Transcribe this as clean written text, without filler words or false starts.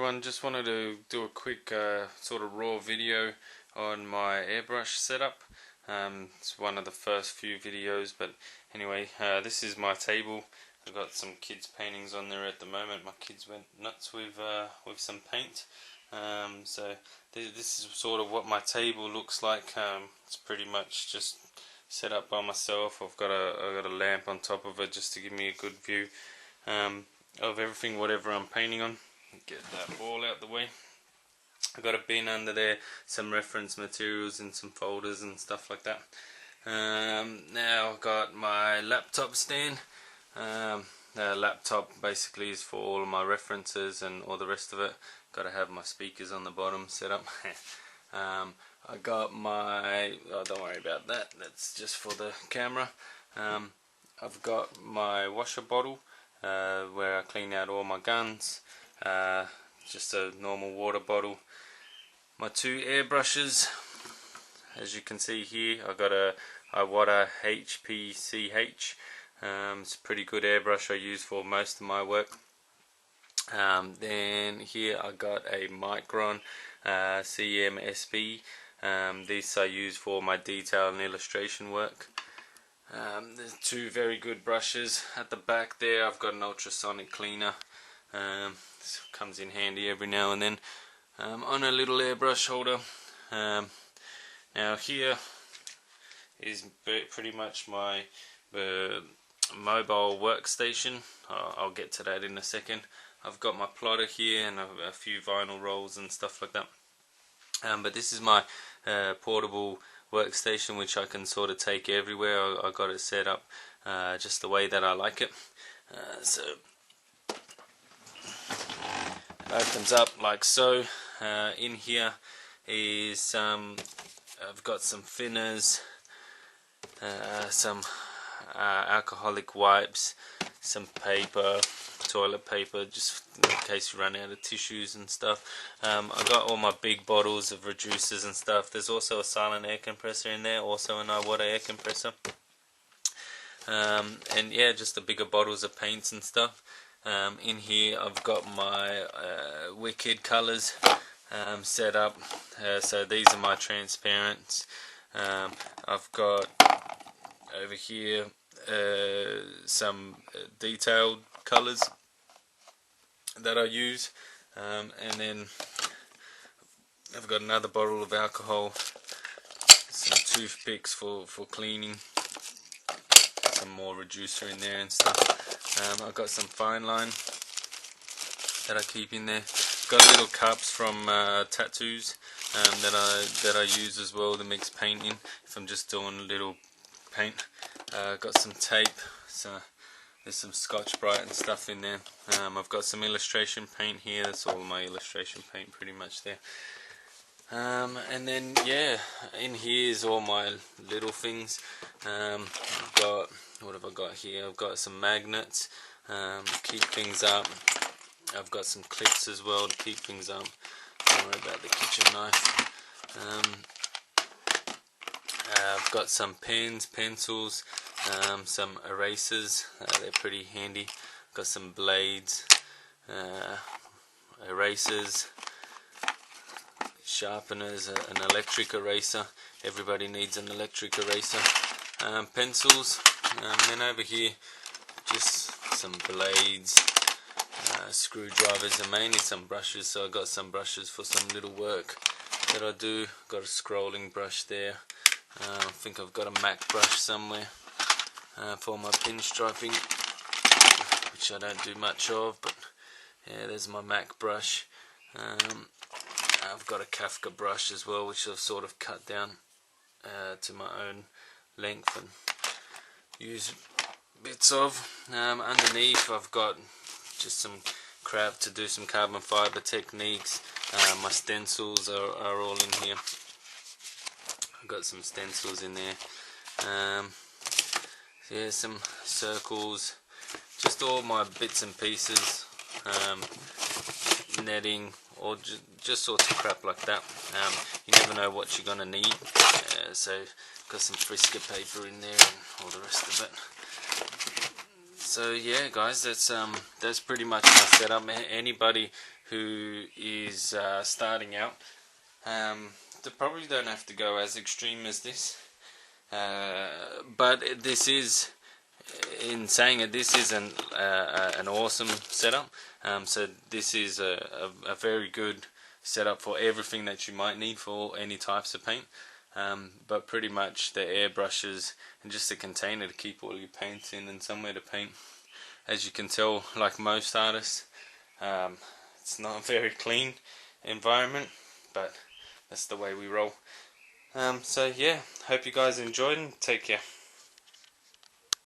everyone, just wanted to do a quick sort of raw video on my airbrush setup. It's one of the first few videos, but anyway, this is my table. I've got some kids paintings on there at the moment. My kids went nuts with some paint. So this is sort of what my table looks like. It's pretty much just set up by myself. I've got a lamp on top of it just to give me a good view of everything, whatever I'm painting on. Get that ball out the way. I've got a bin under there, some reference materials and some folders and stuff like that. Now I've got my laptop stand. The laptop basically is for all of my references and all the rest of it. Got to have my speakers on the bottom set up. I got my, oh, don't worry about that, that's just for the camera. I've got my washer bottle where I clean out all my guns. Just a normal water bottle. My two airbrushes, as you can see here, I got a Iwata HPCH. It's a pretty good airbrush I use for most of my work. Then here I got a Micron CMSB. These I use for my detail and illustration work. There's two very good brushes. At the back there I've got an ultrasonic cleaner. This comes in handy every now and then on a little airbrush holder. Now here is pretty much my mobile workstation. I'll get to that in a second. I've got my plotter here and a few vinyl rolls and stuff like that. But this is my portable workstation, which I can sort of take everywhere. I got it set up just the way that I like it. So opens up like so. In here is I've got some thinners, some alcoholic wipes, some paper, toilet paper, just in case you run out of tissues and stuff. I got all my big bottles of reducers and stuff. There's also a silent air compressor in there, also an Iwata air compressor. And yeah, just the bigger bottles of paints and stuff. In here I've got my Wicked colours set up. So these are my transparents. I've got over here some detailed colours that I use, and then I've got another bottle of alcohol, some toothpicks for cleaning, some more reducer in there and stuff. I've got some fine line that I keep in there. Got little cups from tattoos that I use as well to mix paint in if I'm just doing a little paint. Got some tape, so there's some Scotch-Brite and stuff in there. I've got some illustration paint here. That's all my illustration paint pretty much there. And then yeah, in here is all my little things. I've got, what have I got here? I've got some magnets, keep things up. I've got some clips as well to keep things up. Don't worry about the kitchen knife. I've got some pens, pencils, some erasers. They're pretty handy. Got some blades, erasers, sharpeners, an electric eraser. Everybody needs an electric eraser. Pencils, and then over here just some blades, screwdrivers, and mainly some brushes. So I got some brushes for some little work that I do. Got a scrolling brush there. I think I've got a MAC brush somewhere for my pinstriping, which I don't do much of, but yeah, there's my MAC brush. I've got a Kafka brush as well, which I've sort of cut down to my own length and use bits of. Underneath I've got just some crap to do some carbon fiber techniques. My stencils are all in here. I've got some stencils in there. Yeah, some circles, just all my bits and pieces, netting, or just sorts of crap like that. You never know what you're gonna need. So got some Frisker paper in there and all the rest of it. So yeah guys, that's pretty much my setup. Anybody who is starting out. They probably don't have to go as extreme as this, but this is, in saying it, this is an awesome setup. So this is a very good setup for everything that you might need for any types of paint. But pretty much the airbrushes and just a container to keep all your paints in and somewhere to paint. As you can tell, like most artists, it's not a very clean environment, but that's the way we roll. So yeah, hope you guys enjoyed and take care.